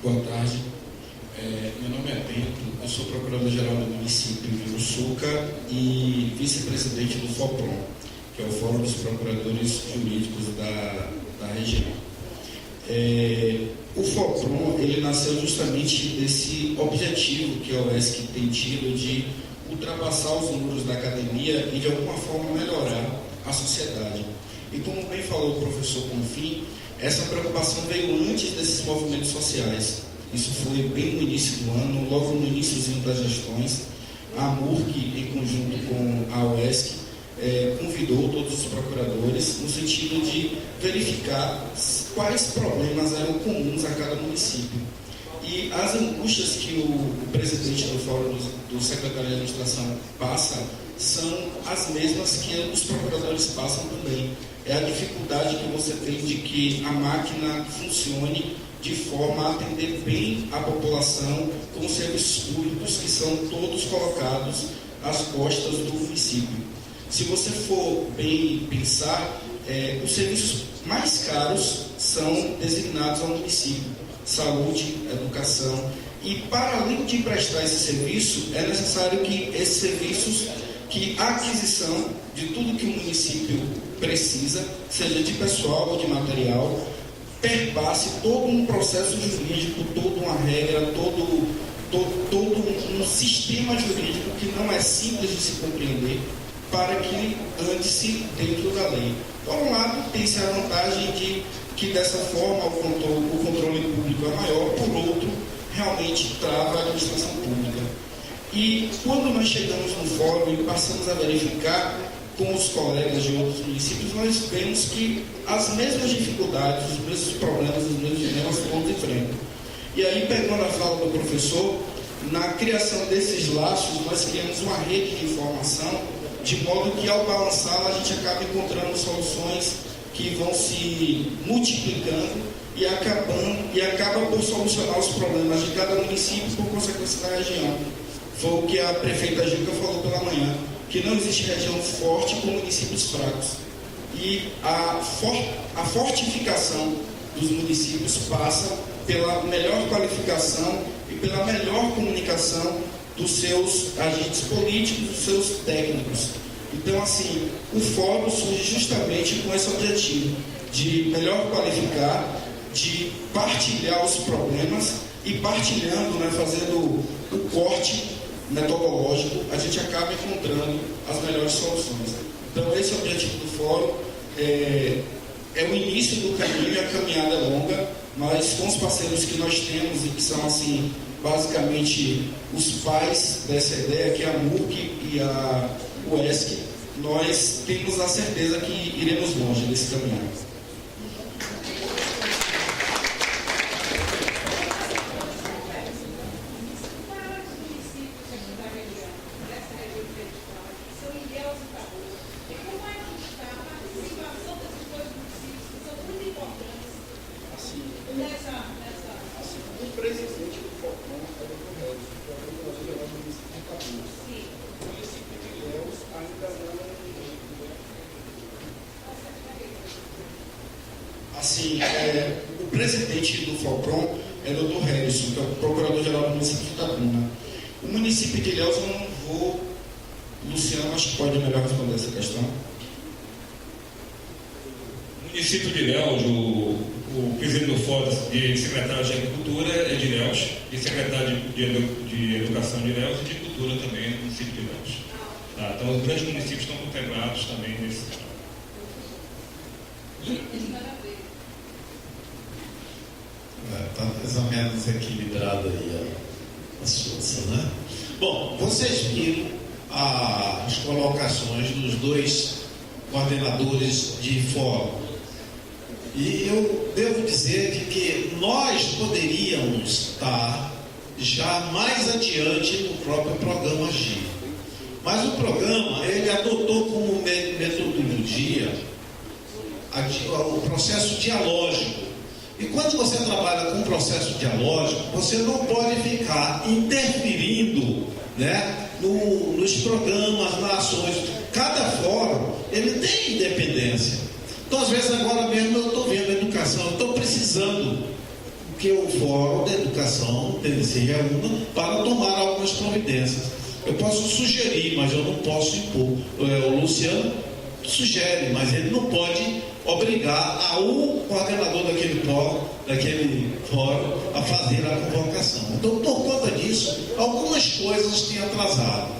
Boa tarde. Meu nome é Bento, eu sou procurador-geral do município de Uruçuca e vice-presidente do FOPRON, que é o Fórum dos Procuradores Jurídicos da região. O FOPRON, ele nasceu justamente desse objetivo que a UESC tem tido de ultrapassar os números da academia e de alguma forma melhorar a sociedade. E como bem falou o professor Confim, essa preocupação veio antes desses movimentos sociais. Isso foi bem no início do ano, logo no iníciozinho das gestões. A MURC, em conjunto com a UESC, convidou todos os procuradores no sentido de verificar quais problemas eram comuns a cada município. E as angústias que o presidente do Fórum do Secretário de Administração passa são as mesmas que os procuradores passam também. É a dificuldade que você tem de que a máquina funcione de forma a atender bem a população com os serviços públicos que são todos colocados às costas do município. Se você for bem pensar, os serviços mais caros são designados ao município: saúde, educação. E para além de prestar esse serviço, é necessário que esses serviços, que a aquisição de tudo que o município precisa, seja de pessoal ou de material, perpasse todo um processo jurídico, toda uma regra, todo um sistema jurídico que não é simples de se compreender, para que ande-se dentro da lei. Por um lado, tem-se a vantagem de que dessa forma o controle público é maior, por outro, realmente trava a administração pública. E quando nós chegamos no fórum e passamos a verificar com os colegas de outros municípios, nós vemos que as mesmas dificuldades, os mesmos problemas, os mesmos dilemas todos enfrentam. E aí, pegando a fala do professor, na criação desses laços, nós criamos uma rede de informação, de modo que, ao balançá-la, a gente acaba encontrando soluções que vão se multiplicando e acaba por solucionar os problemas de cada município e, por consequência, da região. Foi o que a prefeita Juca falou pela manhã, que não existe região forte com municípios fracos. E a fortificação dos municípios passa pela melhor qualificação e pela melhor comunicação dos seus agentes políticos, dos seus técnicos. Então, assim, o fórum surge justamente com esse objetivo de melhor qualificar, de partilhar os problemas e partilhando, fazendo o corte metodológico, a gente acaba encontrando as melhores soluções. Então, esse é o objetivo do fórum. É o início do caminho, a caminhada é longa, mas com os parceiros que nós temos e que são, assim, basicamente os pais dessa ideia, que é a MURC e a UESC, nós temos a certeza que iremos longe nesse caminho. Assim, o presidente do FOPRON é o Dr. Harrison, que é o procurador-geral do município de Itabuna. O município de Ilhéus, eu não vou... Luciano, acho que pode melhor responder essa questão. O município de Ilhéus, o presidente do Fórum de secretário de Agricultura é de Ilhéus, e secretário de Educação de Ilhéus e de Cultura também no município de Ilhéus. Tá? Então, os grandes municípios estão contemplados também nesse trabalho. Está mais ou menos equilibrada aí a situação, né? Bom, vocês viram as colocações dos dois coordenadores de fórum. E eu devo dizer de que nós poderíamos estar já mais adiante no próprio programa AGIR. Mas o programa, ele adotou como metodologia o processo dialógico. E quando você trabalha com um processo dialógico, você não pode ficar interferindo, nos programas, nas ações. Cada fórum, ele tem independência. Então, às vezes, agora mesmo eu estou vendo a educação, eu estou precisando que o Fórum da Educação se reúna para tomar algumas providências. Eu posso sugerir, mas eu não posso impor. O Luciano sugere, mas ele não pode obrigar o coordenador daquele fórum a fazer a convocação. Então, por conta disso, algumas coisas têm atrasado.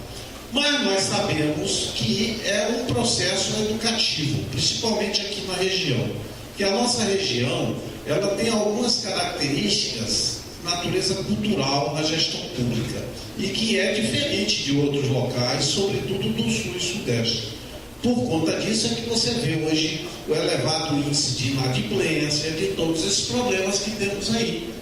Mas nós sabemos que é um processo educativo, principalmente aqui na região. Que a nossa região, ela tem algumas características, natureza cultural na gestão pública, e que é diferente de outros locais, sobretudo do Sul e Sudeste. Por conta disso é que você vê hoje o elevado índice de inadimplência, de todos esses problemas que temos aí.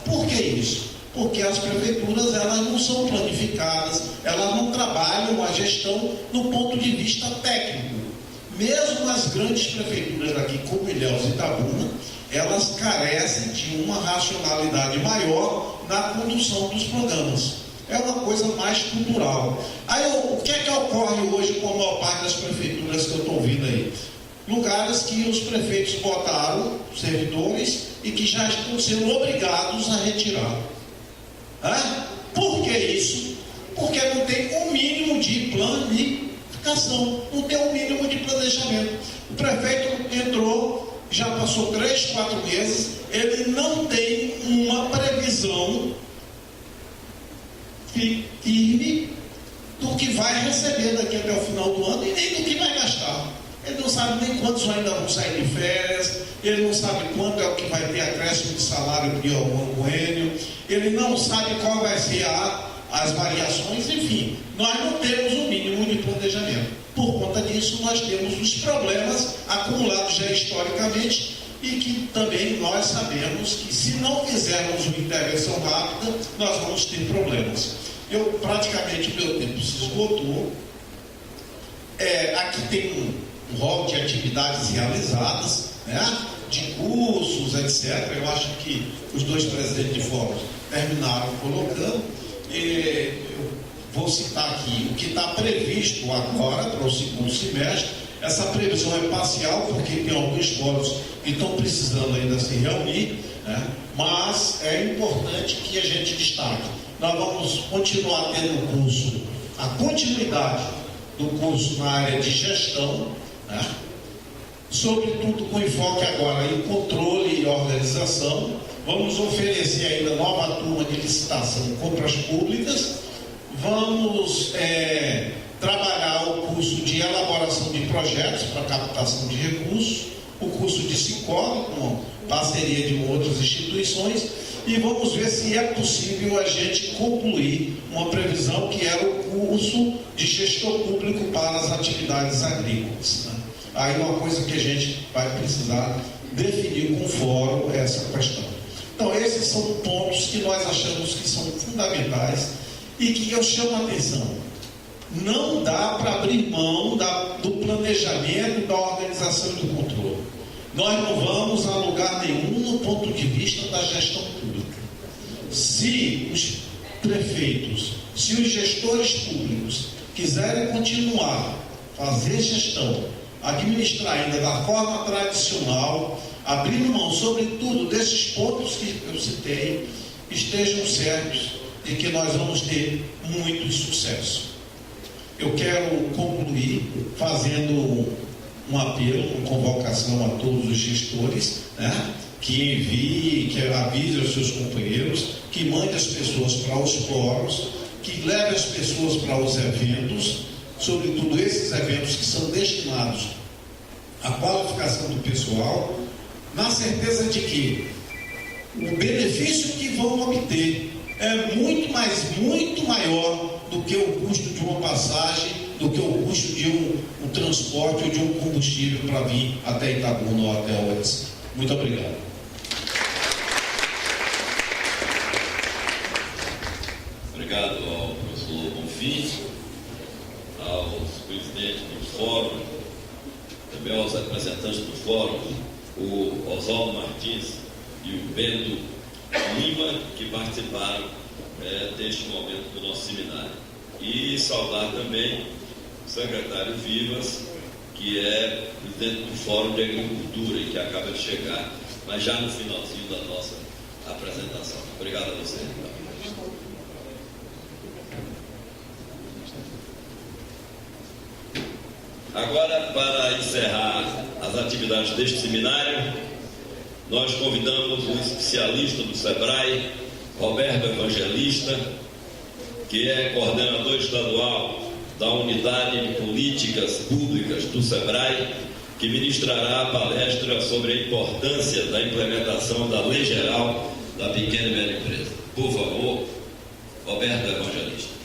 Por que isso? Porque as prefeituras, elas não são planificadas, elas não trabalham a gestão no ponto de vista técnico. Mesmo as grandes prefeituras aqui, como Ilhéus e Itabuna, elas carecem de uma racionalidade maior na condução dos programas. É uma coisa mais cultural. Aí, o que é que ocorre hoje com a maior parte das prefeituras que eu estou ouvindo aí? Lugares que os prefeitos botaram servidores e que já estão sendo obrigados a retirar. Por que isso? Porque não tem um mínimo de planificação, não tem um mínimo de planejamento. O prefeito entrou, já passou 3, 4 meses, ele não tem uma previsão firme do que vai receber daqui até o final do ano e nem do que vai gastar. Ele não sabe nem quantos ainda vão sair de férias, ele não sabe quanto é o que vai ter acréscimo de salário de algum coelho, ele não sabe qual vai ser as variações, enfim, nós não temos um mínimo de planejamento. Por conta disso, nós temos os problemas acumulados já historicamente e que também nós sabemos que se não fizermos uma intervenção rápida, nós vamos ter problemas. Praticamente o meu tempo se esgotou. Aqui tem um rol de atividades realizadas, de cursos, etc. Eu acho que os 2 presidentes de fóruns terminaram colocando. Eu vou citar aqui o que está previsto agora para o segundo semestre. Essa previsão é parcial, porque tem alguns fóruns que estão precisando ainda se reunir, mas é importante que a gente destaque. Nós vamos continuar tendo o curso, a continuidade do curso na área de gestão, sobretudo com enfoque agora em controle e organização. Vamos oferecer ainda nova turma de licitação e compras públicas. Vamos trabalhar o curso de elaboração de projetos para captação de recursos, o curso de Sicoob, com parceria de outras instituições, e vamos ver se é possível a gente concluir uma previsão que era o curso de gestor público para as atividades agrícolas. Aí uma coisa que a gente vai precisar definir com o fórum essa questão. Então, esses são pontos que nós achamos que são fundamentais e que eu chamo a atenção. Não dá para abrir mão do planejamento, da organização e do controle. Nós não vamos a lugar nenhum no ponto de vista da gestão pública. Se os prefeitos, se os gestores públicos quiserem continuar a fazer gestão, administrar ainda da forma tradicional, abrindo mão, sobretudo, desses pontos que eu citei, estejam certos de que nós vamos ter muito sucesso. Eu quero concluir fazendo um apelo, uma convocação a todos os gestores, que envie, que avise os seus companheiros, que mande as pessoas para os fóruns, que leve as pessoas para os eventos, sobretudo esses eventos que são destinados à qualificação do pessoal, na certeza de que o benefício que vão obter é muito maior do que o custo de uma passagem, do que o custo de um transporte ou de um combustível para vir até Itabuna ou até Oeste. Muito obrigado. Obrigado ao professor Bonfim, aos presidentes do fórum, também aos representantes do fórum, o Oswaldo Martins e o Bento Lima, que participaram deste momento do nosso seminário. E saudar também o secretário Vivas, que é presidente do Fórum de Agricultura e que acaba de chegar, mas já no finalzinho da nossa apresentação. Obrigado a você. Agora, para encerrar as atividades deste seminário, nós convidamos o especialista do SEBRAE, Roberto Evangelista, que é coordenador estadual da Unidade de Políticas Públicas do SEBRAE, que ministrará a palestra sobre a importância da implementação da Lei Geral da Pequena e Média Empresa. Por favor, Roberto Evangelista.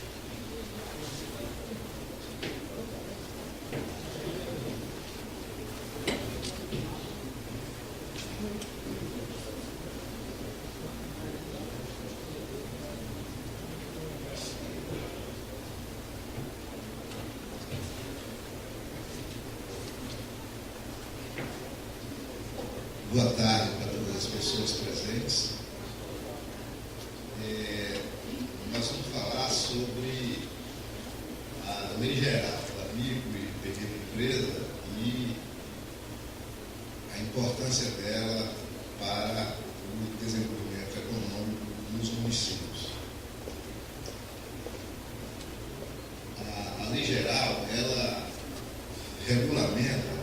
Boa tarde para todas as pessoas presentes. Nós vamos falar sobre a Lei Geral da Micro e Pequena Empresa e a importância dela para o desenvolvimento econômico dos municípios. A Lei Geral, ela regulamenta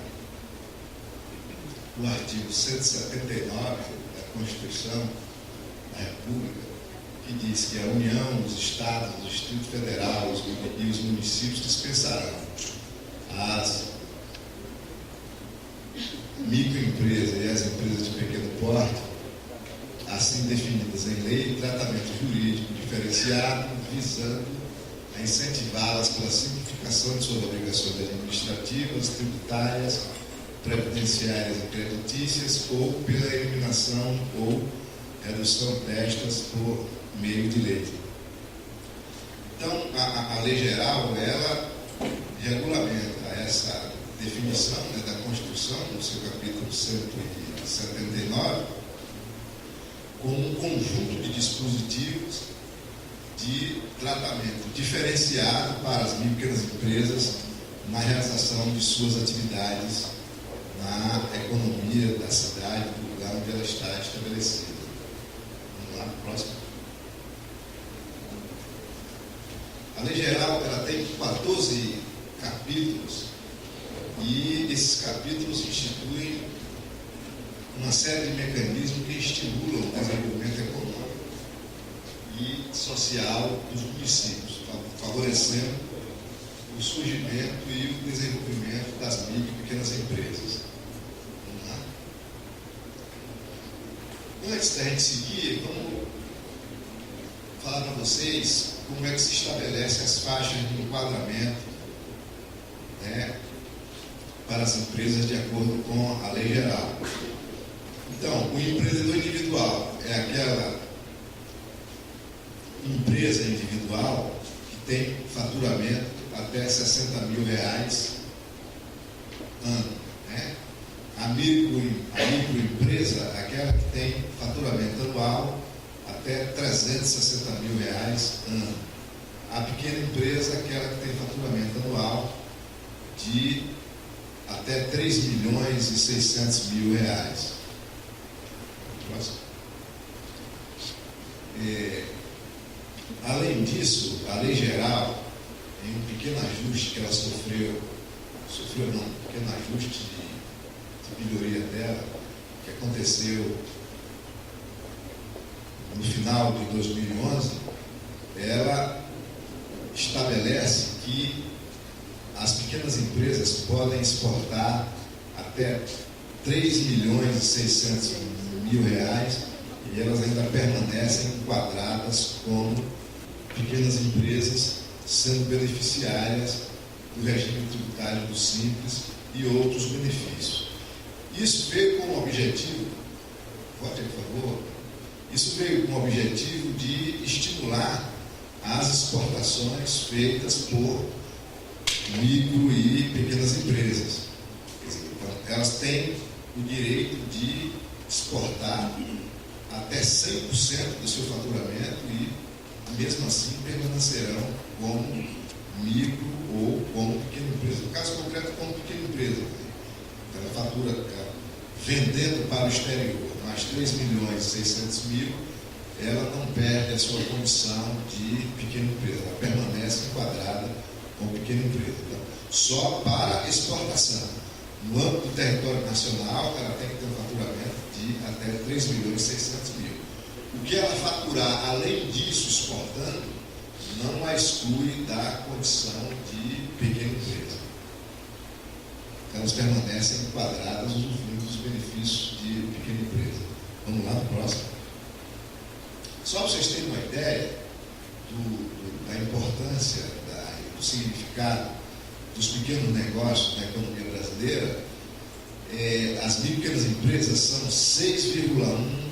o artigo 179 da Constituição da República, que diz que a União, os Estados, o Distrito Federal e os municípios dispensarão as microempresas e as empresas de pequeno porte, assim definidas em lei, tratamento jurídico diferenciado, visando a incentivá-las pela simplificação de suas obrigações administrativas, tributárias, previdenciárias e creditícias, ou pela eliminação ou redução destas por meio de lei. Então, a Lei Geral, ela regulamenta essa definição, né, da Constituição, no seu capítulo 179, como um conjunto de dispositivos de tratamento diferenciado para as pequenas empresas na realização de suas atividades na economia da cidade, do lugar onde ela está estabelecida. Vamos lá, próximo. A Lei Geral, ela tem 14 capítulos e esses capítulos instituem uma série de mecanismos que estimulam o desenvolvimento econômico e social dos municípios, favorecendo o surgimento e o desenvolvimento das micro e pequenas empresas. Antes da gente seguir, vamos falar para vocês como é que se estabelece as faixas de enquadramento, né, para as empresas de acordo com a Lei Geral. Então, o empreendedor individual é aquela empresa individual que tem faturamento até R$60 mil ano, né? A microempresa, aquela que tem faturamento anual até R$360 mil ano. A pequena empresa, aquela que tem faturamento anual de até R$3.600.000. Além disso, a Lei Geral, em um pequeno ajuste que ela um pequeno ajuste de melhoria dela, que aconteceu no final de 2011, ela estabelece que as pequenas empresas podem exportar até R$3.600.000 e elas ainda permanecem enquadradas como pequenas empresas, sendo beneficiárias do regime tributário do Simples e outros benefícios. Isso veio com o objetivo, vote por favor, isso veio com o objetivo de estimular as exportações feitas por micro e pequenas empresas. Então, elas têm o direito de exportar até 100% do seu faturamento e, mesmo assim, permanecerão como micro ou como pequena empresa. No caso concreto, como pequena empresa. Ela fatura vendendo para o exterior. mais 3.600.000, ela não perde a sua condição de pequena empresa, ela permanece enquadrada como pequena empresa. Então, só para exportação. No âmbito do território nacional, ela tem que ter um faturamento de até 3.600.000. O que ela faturar, além disso, exportando, não a exclui da condição de pequena empresa. Elas permanecem enquadradas usufruindo dos benefícios de pequena empresa. Vamos lá no próximo. Só para vocês terem uma ideia da importância, do significado dos pequenos negócios na economia brasileira, as micro e pequenas empresas são 6,1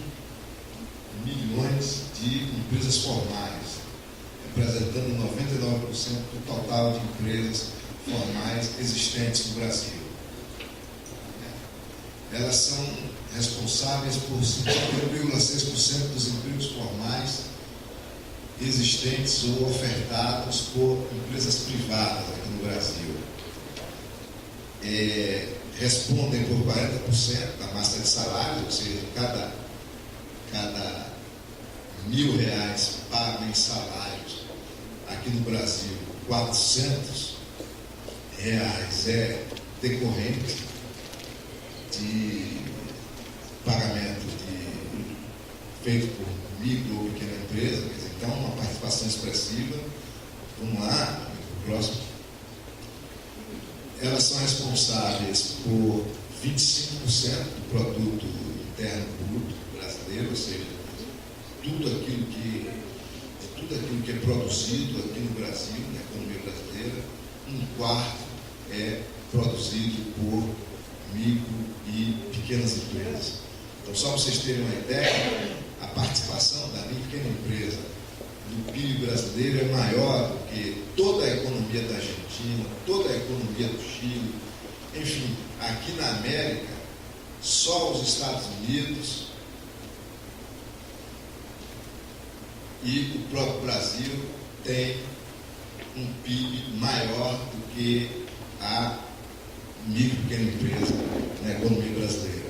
milhões de empresas formais, representando 99% do total de empresas formais existentes no Brasil. Elas são responsáveis por 51,6% dos empregos formais existentes ou ofertados por empresas privadas aqui no Brasil. Respondem por 40% da massa de salários, ou seja, cada R$1.000 pago em salários aqui no Brasil, R$400 é decorrente de pagamento feito por micro ou pequena empresa. Então, uma participação expressiva. Vamos lá, próximo. Elas são responsáveis por 25% do produto interno bruto brasileiro, ou seja, tudo aquilo que é produzido aqui no Brasil, na economia brasileira, 1/4 é produzido por micro e pequenas empresas. Então, só para vocês terem uma ideia, a participação da micro e pequena empresa no PIB brasileiro é maior do que toda a economia da Argentina, toda a economia do Chile. Enfim, aqui na América, só os Estados Unidos e o próprio Brasil tem um PIB maior do que a micro e pequena empresa na economia brasileira.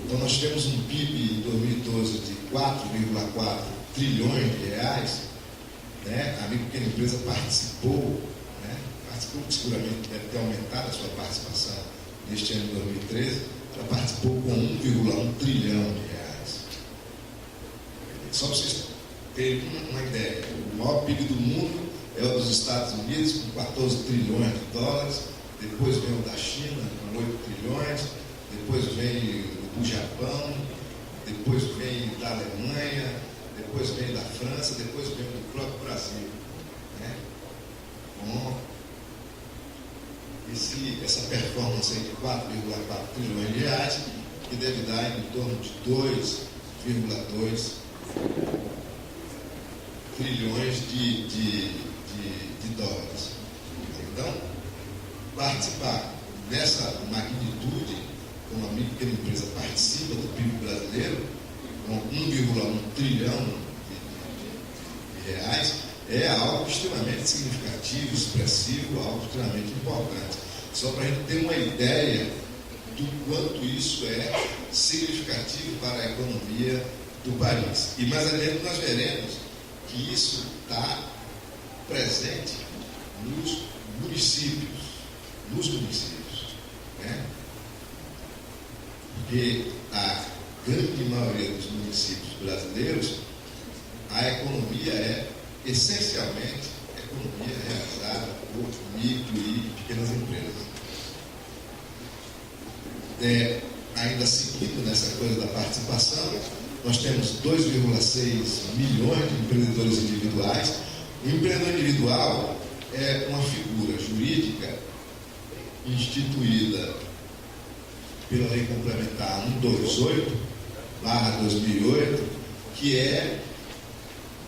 Então, nós tivemos um PIB em 2012 de 4,4 trilhões de reais. A micro e pequena empresa participou seguramente deve ter aumentado a sua participação neste ano de 2013, ela participou com 1,1 trilhão de reais. Só para vocês terem uma ideia, o maior PIB do mundo é o dos Estados Unidos, com 14 trilhões de dólares, depois vem o da China, com 8 trilhões, depois vem o do Japão, depois vem da Alemanha, depois vem da França, depois vem do próprio Brasil. Com essa performance aí de 4,4 trilhões de reais, que deve dar em torno de 2,2 trilhões de dólares. Então, participar dessa magnitude, como a micro e pequena empresa participa do PIB brasileiro, com 1,1 trilhão de reais, é algo extremamente significativo, expressivo, algo extremamente importante. Só para a gente ter uma ideia do quanto isso é significativo para a economia do país. E mais adiante nós veremos que isso está presente nos municípios. Porque a grande maioria dos municípios brasileiros, a economia é essencialmente economia realizada por micro e pequenas empresas. Ainda seguindo nessa coisa da participação, nós temos 2,6 milhões de empreendedores individuais. O empreendedor individual é uma figura jurídica instituída pela Lei Complementar 128/2008, que é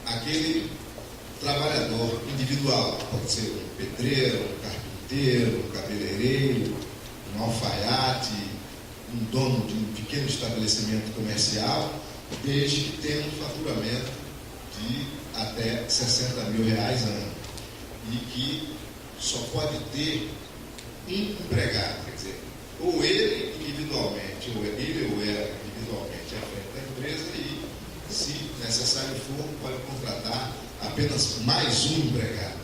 aquele trabalhador individual, pode ser um pedreiro, um carpinteiro, um cabeleireiro, um alfaiate, um dono de um pequeno estabelecimento comercial, desde que tenha um faturamento de até R$60 mil ano, e que só pode ter um empregado, quer dizer, ou ele individualmente, ou ele ou ela individualmente à frente da empresa e, se necessário for, pode contratar apenas mais um empregado.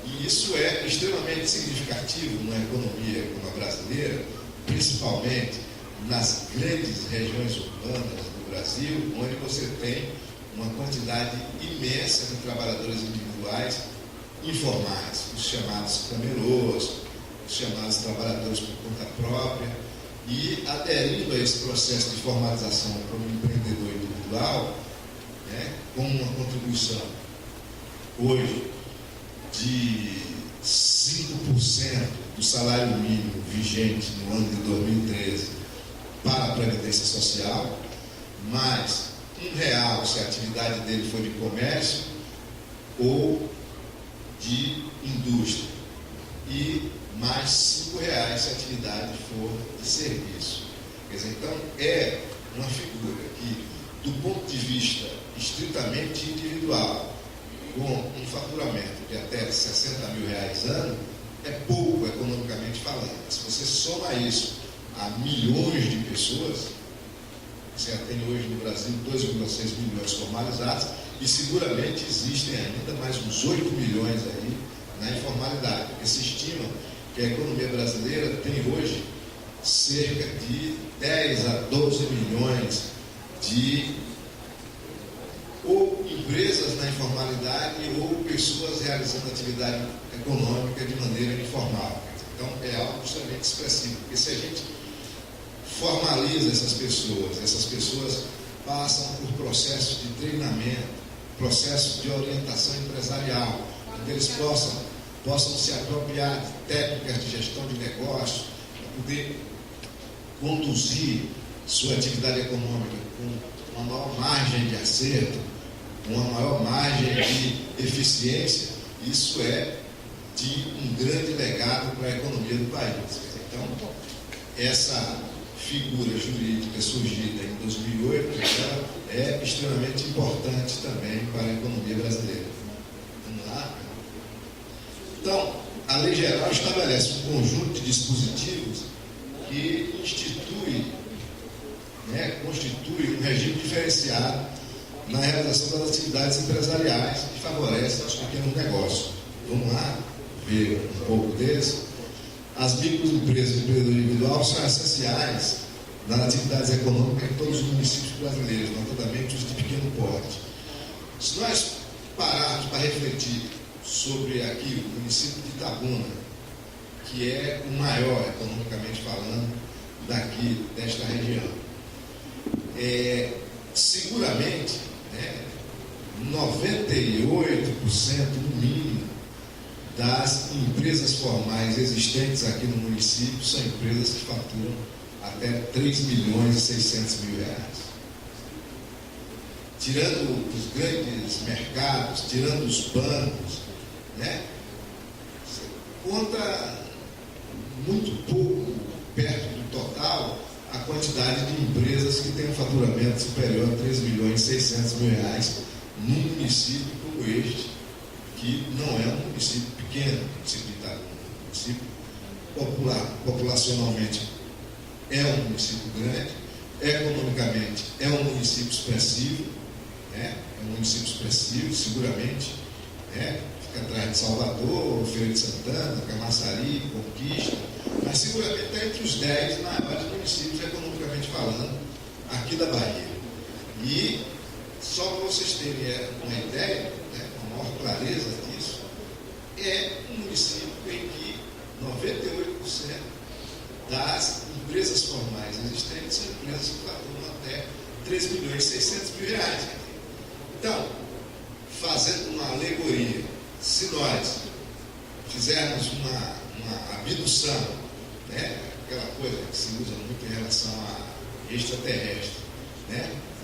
E isso é extremamente significativo numa economia como a brasileira, principalmente nas grandes regiões urbanas do Brasil, onde você tem uma quantidade imensa de trabalhadores individuais informais, os chamados camelôs, os chamados trabalhadores por conta própria, e aderindo a esse processo de formalização como empreendedor individual, né, com uma contribuição hoje de 5% do salário mínimo vigente no ano de 2013 para a Previdência Social, mais R$1 se a atividade dele for de comércio ou de indústria, e mais R$5 se a atividade for de serviço. Quer dizer, então é uma figura que, do ponto de vista estritamente individual, com um faturamento de até R$60 mil ano, é pouco economicamente falando. Se você soma isso a milhões de pessoas, você tem hoje no Brasil 2,6 milhões formalizados, e seguramente existem ainda mais uns 8 milhões aí na informalidade, porque se estima que a economia brasileira tem hoje cerca de 10 a 12 milhões de ou empresas na informalidade ou pessoas realizando atividade econômica de maneira informal. Então é algo extremamente expressivo, porque se a gente formaliza essas pessoas passam por processos de treinamento, processos de orientação empresarial, onde eles possam se apropriar de técnicas de gestão de negócio, para poder conduzir sua atividade econômica com uma maior margem de acerto, com uma maior margem de eficiência. Isso é de um grande legado para a economia do país. Então, essa figura jurídica surgida em 2008 ela é extremamente importante também para a economia brasileira. Vamos lá? Então, a Lei Geral estabelece um conjunto de dispositivos que constitui um regime diferenciado na realização das atividades empresariais que favorecem os pequenos negócios. Vamos lá ver um pouco desse. As microempresas e empresas individual são essenciais nas atividades econômicas em todos os municípios brasileiros, notadamente os de pequeno porte. Se nós pararmos para refletir sobre aqui o município de Itabuna, que é o maior, economicamente falando, daqui, desta região, seguramente, 98% no mínimo das empresas formais existentes aqui no município são empresas que faturam até 3 milhões e 600 mil reais. Tirando os grandes mercados, tirando os bancos, conta muito pouco, perto do total, a quantidade de empresas que têm um faturamento superior a 3 milhões e 600 mil reais num município como este, que não é um município pequeno, o município de Itabuna, um município populacionalmente é um município grande, economicamente é um município expressivo, seguramente, fica atrás de Salvador, Feira de Santana, Camaçari, Conquista, mas seguramente está entre os 10 maiores municípios, economicamente falando, aqui da Bahia. E só para vocês terem uma ideia, com a maior clareza disso, é um município em que 98% das empresas formais existentes são empresas que faturam até 3 milhões e 600 mil reais. Então, fazendo uma alegoria, se nós fizermos uma abdução, aquela coisa que se usa muito em relação a extraterrestre,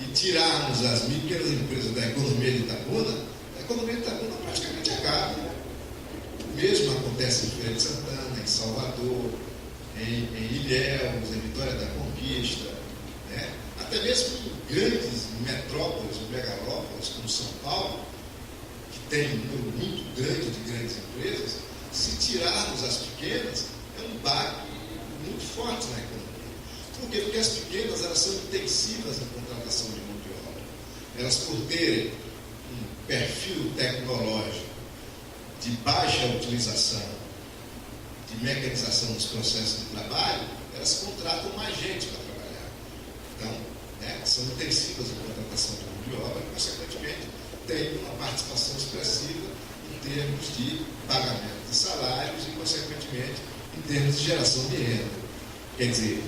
e tirarmos as pequenas empresas da economia de Itabuna, a economia de Itabuna praticamente acaba. O mesmo acontece em Feira de Santana, em Salvador, em Ilhéus, em Vitória da Conquista, até mesmo em grandes metrópoles ou megalópolis como São Paulo, que tem um número muito grande de grandes empresas. Se tirarmos as pequenas, é um baque muito fortes na economia. Por quê? Porque as pequenas, elas são intensivas em contratação de mão de obra. Elas, por terem um perfil tecnológico de baixa utilização, de mecanização dos processos de trabalho, elas contratam mais gente para trabalhar. Então, são intensivas em contratação de mão de obra e, consequentemente, têm uma participação expressiva em termos de pagamento de salários e, consequentemente, em termos de geração de renda. Quer dizer,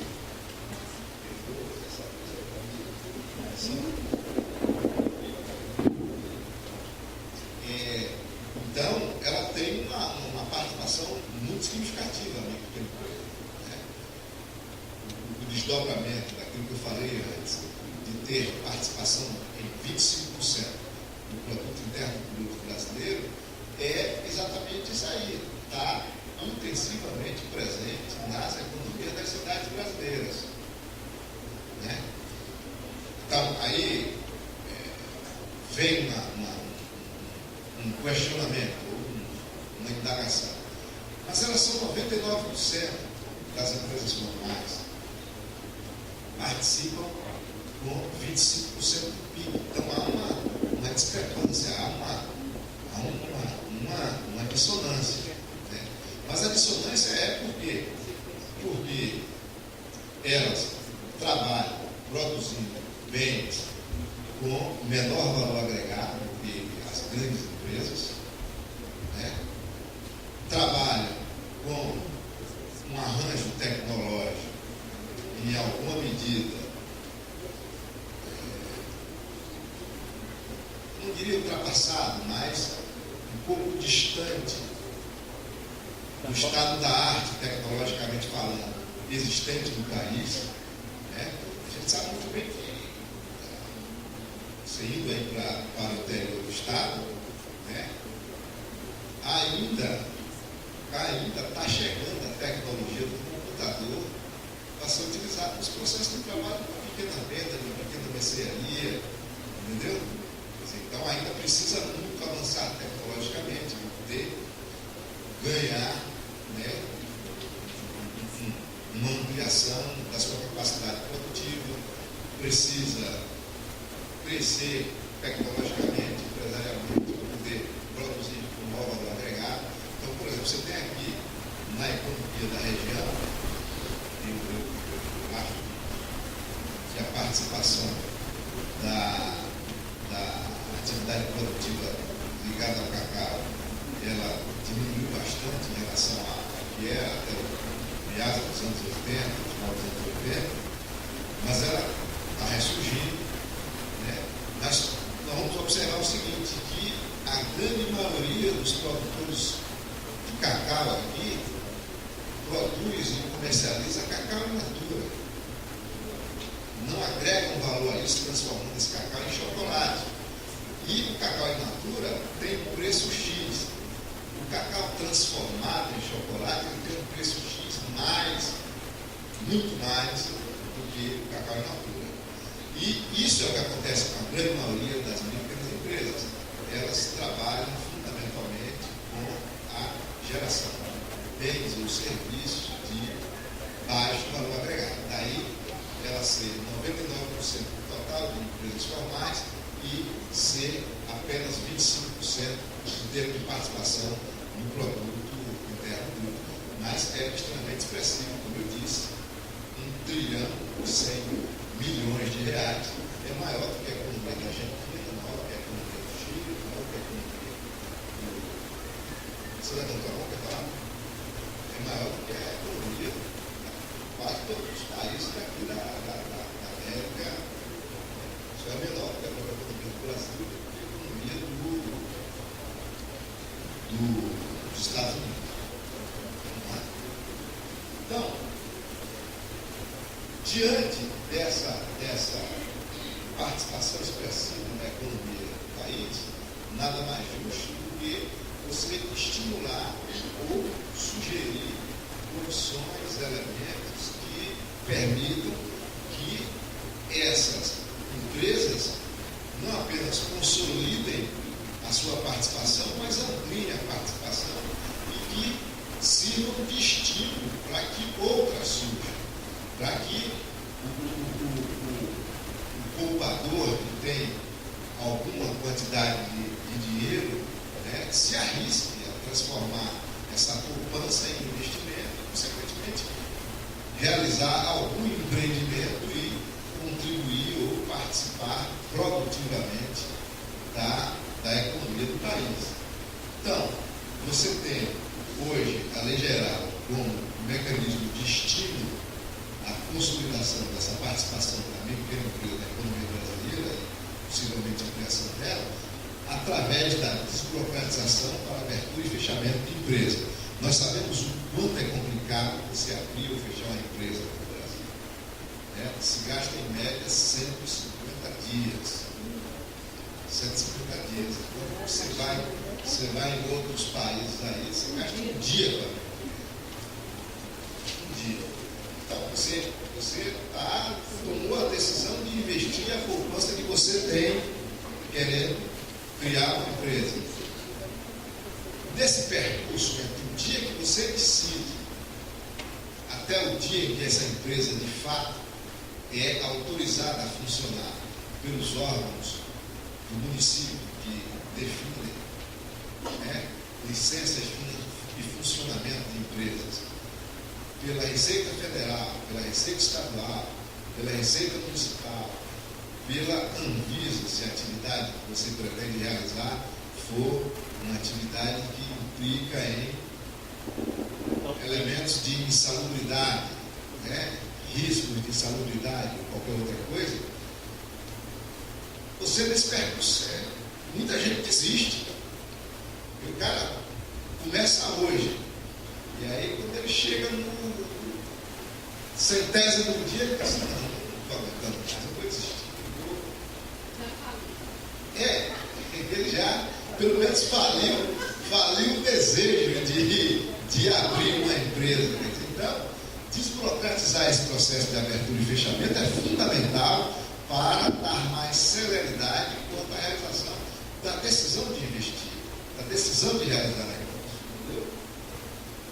então, ela tem uma participação muito significativa na pequena empresa. O desdobramento daquilo que eu falei antes, de ter participação em 25% do produto interno bruto brasileiro, é exatamente isso aí. Está intensivamente presente nas economias das cidades brasileiras. Então, aí vem um questionamento, uma indagação. Mas elas são 99% das empresas formais, participam com 25% do PIB. Então há uma discrepância, há uma dissonância. Mas a dissonância é por quê? Porque elas trabalham produzindo bens com menor valor agregado do que as grandes empresas, trabalham com um arranjo tecnológico em alguma medida, não diria ultrapassado, mas um pouco distante do estado da arte, tecnologicamente falando, existente no país. A gente sabe muito bem que, você indo aí para o interior do estado, ainda está chegando a tecnologia do computador para ser utilizada nos processos de trabalho de uma pequena venda, de uma pequena mercearia, entendeu? Então ainda precisa muito avançar tecnologicamente para poder ganhar uma ampliação da sua capacidade produtiva, precisa crescer tecnologicamente, empresarialmente, para poder produzir com maior valor agregado. Então, por exemplo, você tem aqui na economia da região, eu acho que a participação da atividade produtiva ligada ao cacau, ela diminuiu bastante em relação a que era até meados dos anos 80, final dos anos 80, mas ela está ressurgindo. Mas nós vamos observar o seguinte, que a grande maioria dos produtores de cacau aqui produz e comercializa cacau in natura. Não agregam valor a isso, transformando esse cacau em chocolate. E o cacau in natura tem um preço X. O cacau transformado em chocolate ele tem um preço X muito mais do que o cacau in natura. E isso é o que acontece com a grande maioria das pequenas empresas. Elas trabalham fundamentalmente com a geração de bens ou serviços de baixo valor agregado. Daí ela ser 99% do total de empresas formais e ser apenas 25% em termos de participação no produto interno bruto. Mas é extremamente expressivo, como eu disse, 1 trilhão e 100 milhões de reais. É maior do que a economia da Argentina, maior do que a economia do Chile, maior do que a economia do... Você levantou a mão, quer falar? É maior do que a economia de quase todos os países daqui da América. Isso é menor do que a própria economia do Brasil, do que a economia dos Estados Unidos. Então, diante dessa participação expressiva na economia do país, nada mais justo do que você estimular ou sugerir condições, elementos que permitam que essas empresas não apenas consolidem a sua participação, mas ampliem a participação e que sirvam de estímulo para que outras surjam, para que o poupador que tem alguma quantidade de dinheiro, né, se arrisque a transformar essa poupança em investimento, consequentemente realizar algum empreendimento e contribuir ou participar produtivamente da economia do país. Então, você tem hoje a Lei Geral como mecanismo de estímulo à consolidação dessa participação da micro e pequena empresa da economia brasileira, e possivelmente a criação dela, através da desburocratização para abertura e fechamento de empresa. Nós sabemos o quanto é complicado você abrir ou fechar uma empresa no Brasil. Se gasta em média 150 dias. 150 dias. Quando você vai em outros países aí, você gasta um dia para abrir. Um dia. Então, você tomou a decisão de investir a poupança que você tem querendo criar uma empresa. Nesse percurso, entre o dia que você decide até o dia em que essa empresa de fato é autorizada a funcionar pelos órgãos do município que definem licenças e funcionamento de empresas, pela Receita Federal, pela Receita Estadual, pela Receita Municipal, pela Anvisa, se a atividade que você pretende realizar for uma atividade que implica em elementos de insalubridade, riscos de insalubridade ou qualquer outra coisa, você nesse percurso, muita gente desiste. E o cara começa hoje, e aí quando ele chega no 100º dia, ele pensa, não estou aguentando mais, eu vou desistir. Ele já, pelo menos, faliu o desejo de abrir uma empresa. Então, desburocratizar esse processo de abertura e fechamento é fundamental para dar mais celeridade quanto à realização da decisão de investir, da decisão de realizar negócio.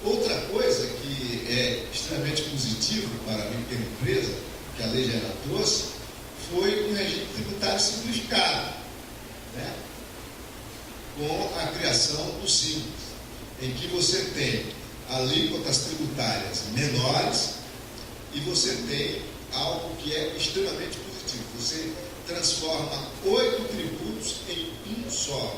Outra coisa que é extremamente positivo para a pequena empresa, que a Lei Geral trouxe, foi um regime tributário simplificado, com a criação do Simples, em que você tem alíquotas tributárias menores e você tem algo que é extremamente positivo. Você transforma 8 tributos em um só.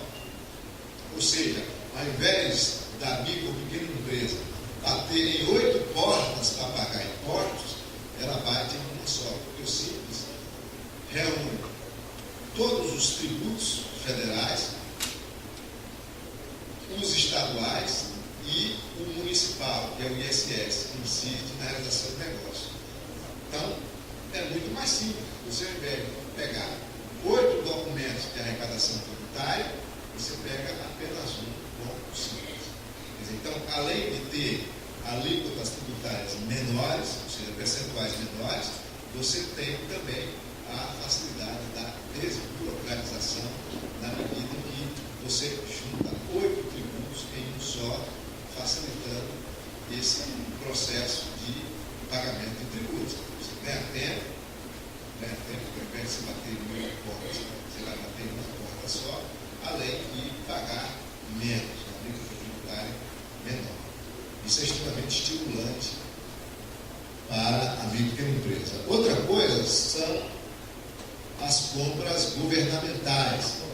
Ou seja, ao invés da micro ou pequena empresa bater em 8 portas para pagar impostos, ela bate em uma só. Porque o Simples reúne todos os tributos federais, os estaduais e o municipal, que é o ISS, que incide na realização do negócio. Então, é muito mais simples. Você, ao invés de pegar 8 documentos de arrecadação tributária, você pega apenas um com o Simples. Então, além de ter alíquotas tributárias menores, ou seja, percentuais menores, você tem também a facilidade da desburocratização na medida em que você junta 8 tributos em um só, facilitando esse processo de pagamento de tributos. Você ganha tempo, ao invés de você bater em 8 portas, você vai bater em uma porta só, além de pagar menos, uma alíquota tributária menor. Isso é extremamente estimulante para a micro e pequena empresa. Outra coisa são as compras governamentais,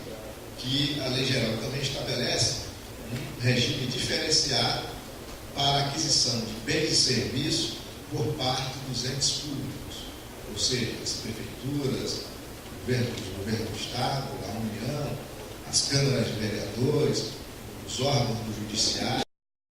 que a Lei Geral também estabelece um regime diferenciado para a aquisição de bens e serviços por parte dos entes públicos, ou seja, as prefeituras, o governo do Estado, a União, as câmaras de vereadores, os órgãos do Judiciário.